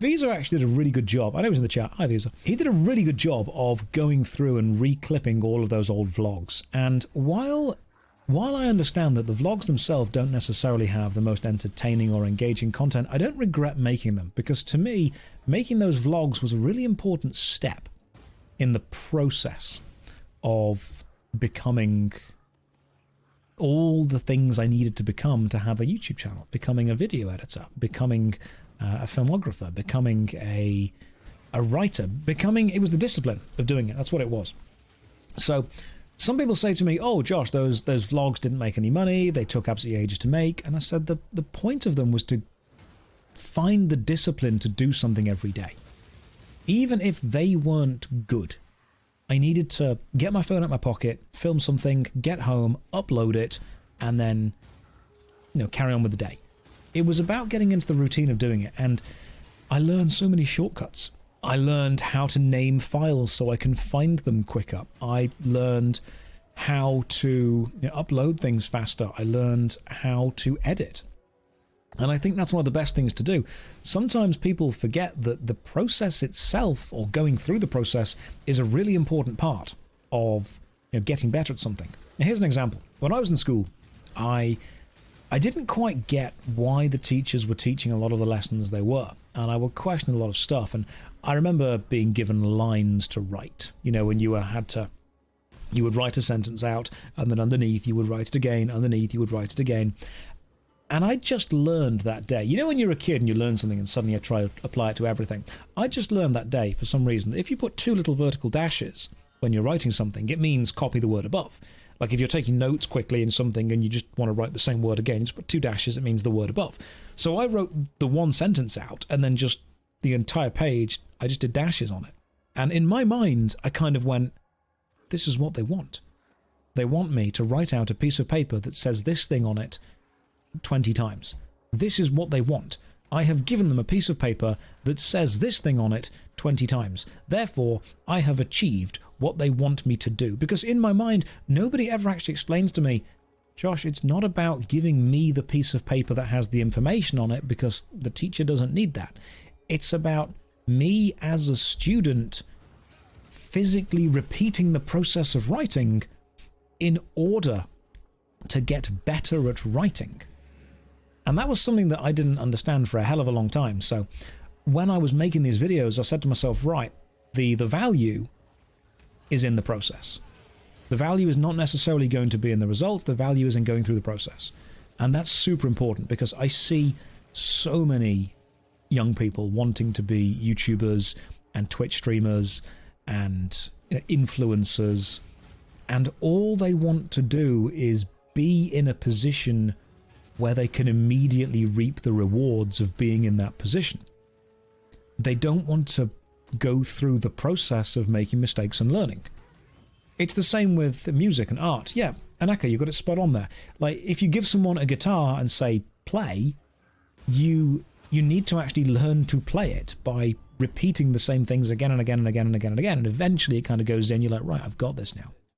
Visa actually did a really good job. I know he was in the chat. Hi, Visa. He did a really good job of going through and reclipping all of those old vlogs. And while I understand that the vlogs themselves don't necessarily have the most entertaining or engaging content, I don't regret making them, because to me, making those vlogs was a really important step in the process of becoming all the things I needed to become to have a YouTube channel, becoming a video editor, becoming a filmographer, becoming a writer, it was the discipline of doing it. That's what it was. So some people say to me, oh, Josh, those vlogs didn't make any money. They took absolutely ages to make. And I said the point of them was to find the discipline to do something every day. Even if they weren't good, I needed to get my phone out my pocket, film something, get home, upload it, and then, carry on with the day. It was about getting into the routine of doing it, and I learned so many shortcuts. I learned how to name files so I can find them quicker. I learned how to upload things faster. I learned how to edit. And I think that's one of the best things to do. Sometimes people forget that the process itself, or going through the process, is a really important part of getting better at something. Now, here's an example. When I was in school, I didn't quite get why the teachers were teaching a lot of the lessons they were, and I would question a lot of stuff. And I remember being given lines to write. When you would write a sentence out, and then underneath you would write it again, underneath you would write it again. And I just learned that day. When you're a kid and you learn something and suddenly you try to apply it to everything. I just learned that day, for some reason, that if you put two little vertical dashes when you're writing something, it means copy the word above. Like if you're taking notes quickly in something and you just want to write the same word again, you just put two dashes, it means the word above. So I wrote the one sentence out, and then just the entire page, I just did dashes on it. And in my mind, I kind of went, this is what they want. They want me to write out a piece of paper that says this thing on it 20 times. This is what they want. I have given them a piece of paper that says this thing on it 20 times. Therefore, I have achieved what they want me to do. Because in my mind, nobody ever actually explains to me, Josh, it's not about giving me the piece of paper that has the information on it, because the teacher doesn't need that. It's about me as a student physically repeating the process of writing in order to get better at writing. And that was something that I didn't understand for a hell of a long time. So when I was making these videos, I said to myself, right, the value is in the process. The value is not necessarily going to be in the result. The value is in going through the process. And that's super important, because I see so many young people wanting to be YouTubers and Twitch streamers and influencers, and all they want to do is be in a position where they can immediately reap the rewards of being in that position. They don't want to go through the process of making mistakes and learning. It's the same with music and art. Yeah, Anaka, you got it spot on there. Like, if you give someone a guitar and say, play, you need to actually learn to play it by repeating the same things again and again and again and again and again. And eventually it kind of goes in, you're like, right, I've got this now.